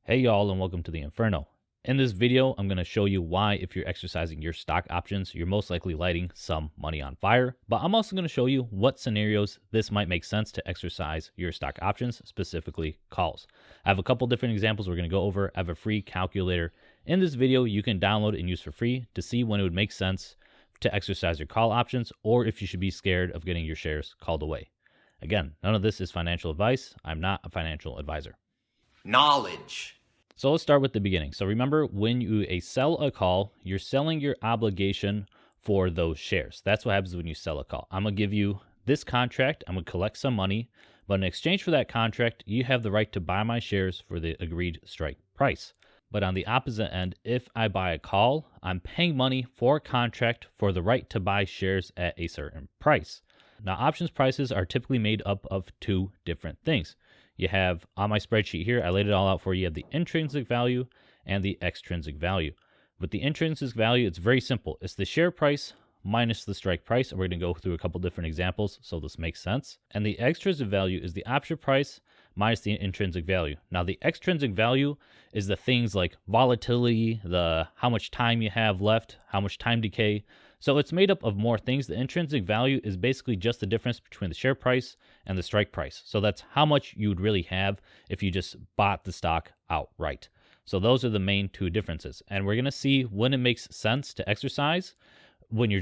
Hey y'all, and welcome to the Inferno. In this video, I'm going to show you why if you're exercising your stock options, you're most likely lighting some money on fire. But I'm also going to show you what scenarios this might make sense to exercise your stock options, specifically calls. I have a couple different examples we're going to go over. I have a free calculator in this video you can download and use for free to see when it would make sense to exercise your call options or if you should be scared of getting your shares called away. Again, none of this is financial advice. I'm not a financial advisor. Knowledge. So let's start with the beginning. So remember, when you sell a call, you're selling your obligation for those shares. That's what happens when you sell a call. I'm going to give you this contract. I'm going to collect some money, but in exchange for that contract, you have the right to buy my shares for the agreed strike price. But on the opposite end, if I buy a call, I'm paying money for a contract for the right to buy shares at a certain price. Now, options prices are typically made up of two different things. You have, on my spreadsheet here, I laid it all out for you. You have the intrinsic value and the extrinsic value. With the intrinsic value, it's very simple. It's the share price minus the strike price. And we're going to go through a couple different examples so this makes sense. And the extrinsic value is the option price minus the intrinsic value. Now, the extrinsic value is the things like volatility, the how much time you have left, how much time decay. So it's made up of more things. The intrinsic value is basically just the difference between the share price and the strike price. So that's how much you would really have if you just bought the stock outright. So those are the main two differences. And we're going to see when it makes sense to exercise, when you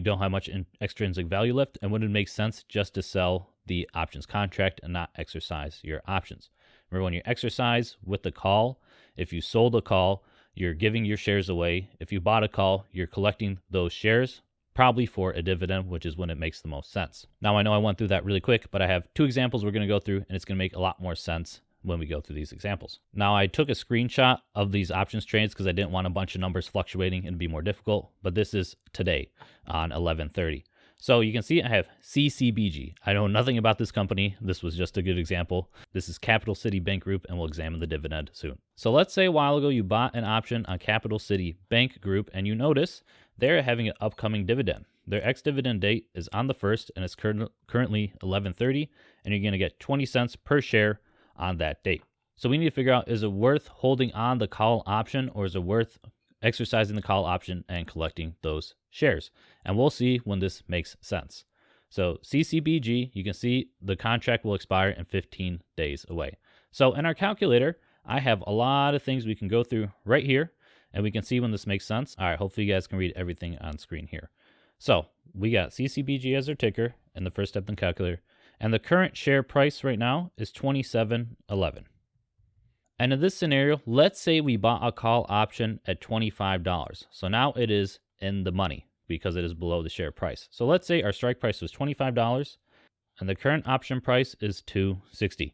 don't have much extrinsic value left, and when it makes sense just to sell the options contract and not exercise your options. Remember, when you exercise with the call, if you sold a call, you're giving your shares away. If you bought a call, you're collecting those shares, probably for a dividend, which is when it makes the most sense. Now, I know I went through that really quick, but I have two examples we're going to go through, and it's going to make a lot more sense when we go through these examples. Now, I took a screenshot of these options trades because I didn't want a bunch of numbers fluctuating and be more difficult, but this is today on 11/30. So you can see I have CCBG. I know nothing about this company. This was just a good example. This is Capital City Bank Group, and we'll examine the dividend soon. So let's say a while ago you bought an option on Capital City Bank Group, and you notice they're having an upcoming dividend. Their ex-dividend date is on the 1st, and it's currently 11/30, and you're going to get 20 cents per share on that date. So we need to figure out, is it worth holding on the call option, or is it worth exercising the call option and collecting those shares? And we'll see when this makes sense. So CCBG, you can see the contract will expire in 15 days away. So in our calculator, I have a lot of things we can go through right here, and we can see when this makes sense. All right, hopefully you guys can read everything on screen here. So we got CCBG as our ticker in the first step in the calculator, and the current share price right now is $27.11. And in this scenario, let's say we bought a call option at $25. So now it is in the money because it is below the share price. So let's say our strike price was $25 and the current option price is $2.60.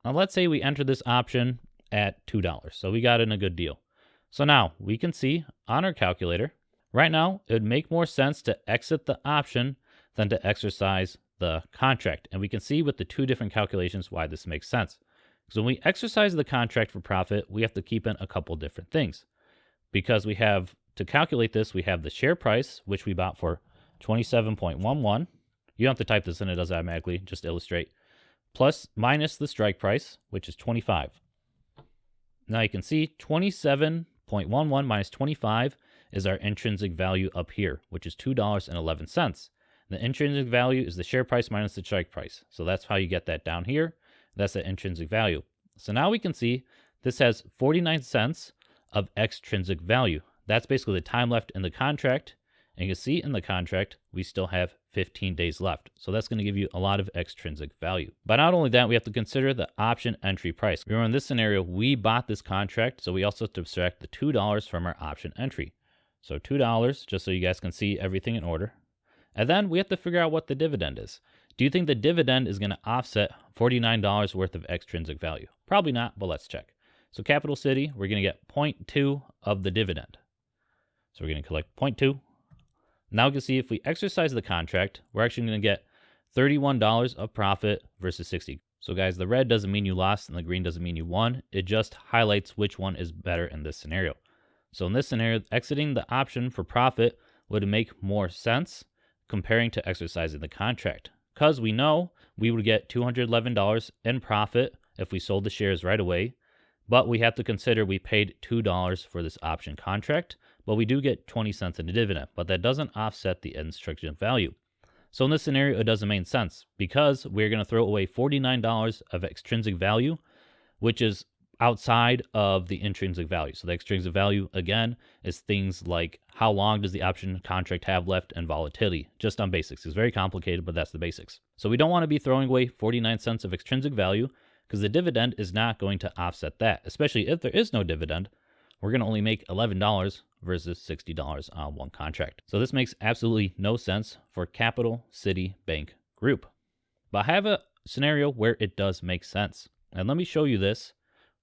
Now let's say we enter this option at $2. So we got in a good deal. So now we can see on our calculator, right now it would make more sense to exit the option than to exercise the contract. And we can see with the two different calculations why this makes sense. Because when we exercise the contract for profit, we have to keep in a couple different things. Because we have, to calculate this, we have the share price, which we bought for 27.11. You don't have to type this in, it does automatically, just to illustrate. Minus the strike price, which is 25. Now you can see 27.11 minus 25 is our intrinsic value up here, which is $2.11. The intrinsic value is the share price minus the strike price. So that's how you get that down here. That's the intrinsic value. So now we can see this has 49 cents of extrinsic value. That's basically the time left in the contract. And you can see in the contract, we still have 15 days left. So that's going to give you a lot of extrinsic value. But not only that, we have to consider the option entry price. Remember, in this scenario, we bought this contract, so we also have to subtract the $2 from our option entry. So $2, just so you guys can see everything in order. And then we have to figure out what the dividend is. Do you think the dividend is going to offset $49 worth of extrinsic value? Probably not, but let's check. So Capital City, we're going to get 0.2 of the dividend. So we're going to collect 0.2. Now we can see if we exercise the contract, we're actually going to get $31 of profit versus 60. So guys, the red doesn't mean you lost and the green doesn't mean you won. It just highlights which one is better in this scenario. So in this scenario, exiting the option for profit would make more sense comparing to exercising the contract, because we know we would get $211 in profit if we sold the shares right away, but we have to consider we paid $2 for this option contract, but we do get 20 cents in a dividend, but that doesn't offset the intrinsic value. So in this scenario, it doesn't make sense because we're going to throw away $49 of extrinsic value, which is outside of the intrinsic value. So the extrinsic value, again, is things like how long does the option contract have left and volatility, just on basics. It's very complicated, but that's the basics. So we don't want to be throwing away 49 cents of extrinsic value because the dividend is not going to offset that, especially if there is no dividend. We're going to only make $11 versus $60 on one contract. So this makes absolutely no sense for Capital City Bank Group. But I have a scenario where it does make sense. And let me show you this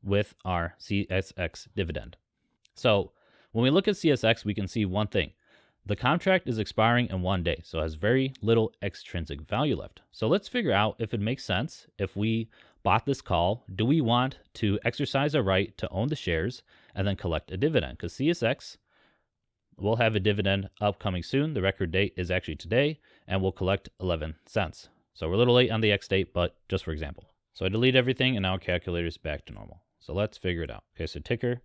with our CSX dividend. So when we look at CSX, we can see one thing. The contract is expiring in 1 day, so it has very little extrinsic value left. So let's figure out if it makes sense. If we bought this call, do we want to exercise our right to own the shares and then collect a dividend? Because CSX will have a dividend upcoming soon. The record date is actually today, and we'll collect 11 cents. So we're a little late on the X date, but just for example. So I delete everything, and now our calculator is back to normal. So let's figure it out. Okay, so ticker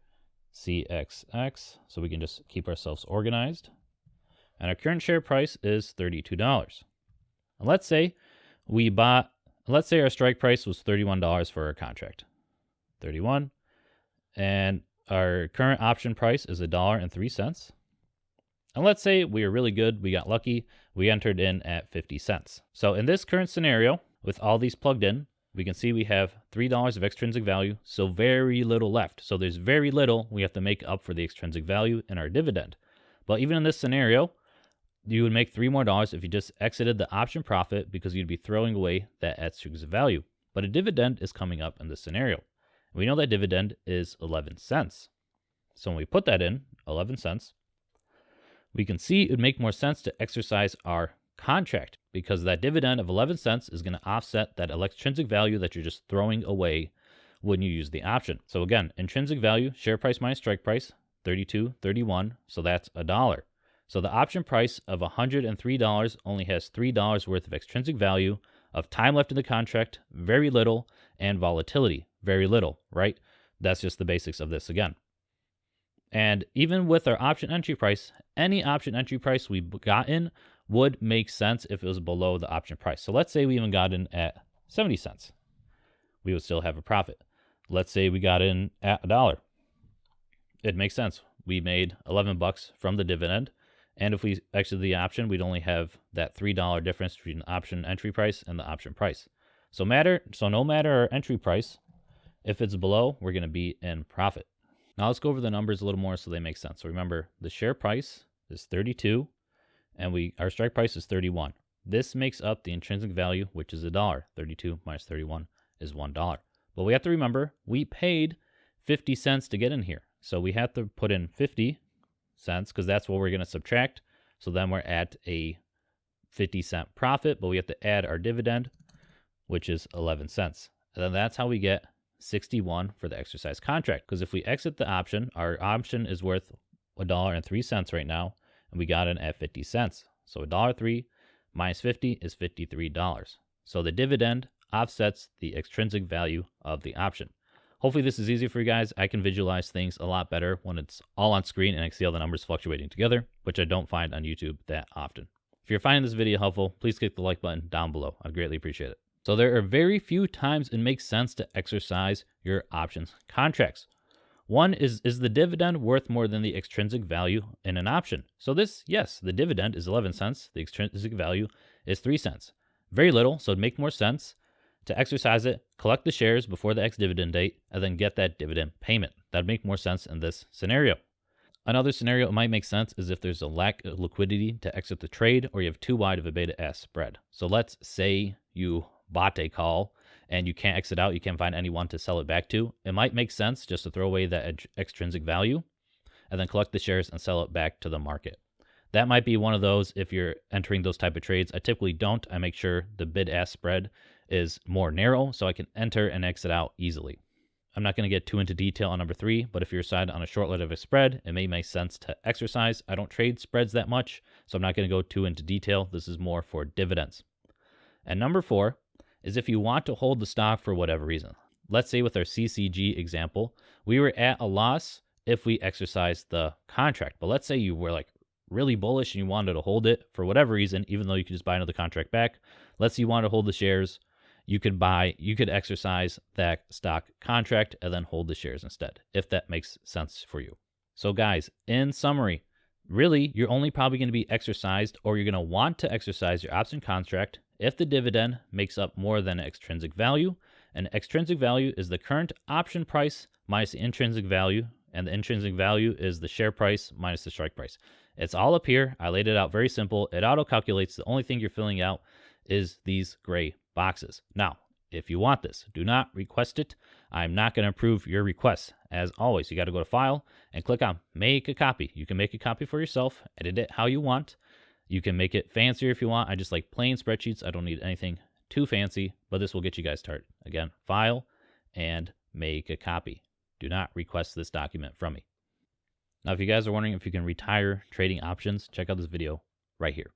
CXX, so we can just keep ourselves organized. And our current share price is $32. And let's say our strike price was $31 for our contract. 31. And our current option price is $1.03. And let's say we were really good, we got lucky, we entered in at 50 cents. So in this current scenario, with all these plugged in, we can see we have $3 of extrinsic value, so very little left. So there's very little we have to make up for the extrinsic value in our dividend. But even in this scenario, you would make $3 more if you just exited the option profit because you'd be throwing away that extrinsic value. But a dividend is coming up in this scenario. We know that dividend is 11 cents. So when we put that in, 11 cents, we can see it would make more sense to exercise our contract because that dividend of 11 cents is going to offset that extrinsic value that you're just throwing away when you use the option. So again, intrinsic value, share price minus strike price, 32.31, so that's $1. So the option price of $103 only has $3 worth of extrinsic value, of time left in the contract, very little, and volatility, very little, right? That's just the basics of this again. And even with our option entry price, any option entry price we got in would make sense if it was below the option price. So let's say we even got in at 70 cents. We would still have a profit. Let's say we got in at $1. It makes sense. We made $11 from the dividend. And if we exited the option, we'd only have that $3 difference between the option entry price and the option price. So no matter our entry price, if it's below, we're going to be in profit. Now let's go over the numbers a little more so they make sense. So remember, the share price is 32 and our strike price is 31. This makes up the intrinsic value, which is $1. 32 minus 31 is $1. But we have to remember, we paid 50 cents to get in here. So we have to put in 50 cents because that's what we're going to subtract. So then we're at a 50-cent profit, but we have to add our dividend, which is 11 cents. And then that's how we get 61 for the exercise contract. Because if we exit the option, our option is worth $1.03 right now, and we got in at 50 cents. So $1.03 minus 50 is $53. So the dividend offsets the extrinsic value of the option. Hopefully this is easy for you guys. I can visualize things a lot better when it's all on screen and I can see all the numbers fluctuating together, which I don't find on YouTube that often. If you're finding this video helpful, please click the like button down below. I'd greatly appreciate it. So there are very few times it makes sense to exercise your options contracts. One is the dividend worth more than the extrinsic value in an option? So yes, the dividend is 11 cents. The extrinsic value is 3 cents. Very little, so it'd make more sense to exercise it, collect the shares before the ex-dividend date, and then get that dividend payment. That'd make more sense in this scenario. Another scenario it might make sense is if there's a lack of liquidity to exit the trade or you have too wide of a beta-ask spread. So let's say you bought a call and you can't exit out, you can't find anyone to sell it back to. It might make sense just to throw away that extrinsic value and then collect the shares and sell it back to the market. That might be one of those if you're entering those type of trades. I typically don't. I make sure the bid-ask spread is more narrow so I can enter and exit out easily. I'm not going to get too into detail on number 3, but if you're side on a short leg of a spread, it may make sense to exercise. I don't trade spreads that much, so I'm not going to go too into detail. This is more for dividends. And number 4 is if you want to hold the stock for whatever reason. let's say with our CCG example, we were at a loss if we exercised the contract. But let's say you were like really bullish and you wanted to hold it for whatever reason, even though you could just buy another contract back. Let's say you want to hold the shares. You could exercise that stock contract and then hold the shares instead, if that makes sense for you. So guys, in summary, really, you're only probably going to be exercised, or you're going to want to exercise your option contract if the dividend makes up more than extrinsic value. And extrinsic value is the current option price minus the intrinsic value, and the intrinsic value is the share price minus the strike price. It's all up here. I laid it out very simple. It auto calculates. The only thing you're filling out is these gray boxes. Now, if you want this, do not request it. I'm not going to approve your request. As always, you got to go to File and click on Make a Copy. You can make a copy for yourself, edit it how you want. You can make it fancier if you want. I just like plain spreadsheets. I don't need anything too fancy, but this will get you guys started. Again, File and Make a Copy. Do not request this document from me. Now, if you guys are wondering if you can retire trading options, check out this video right here.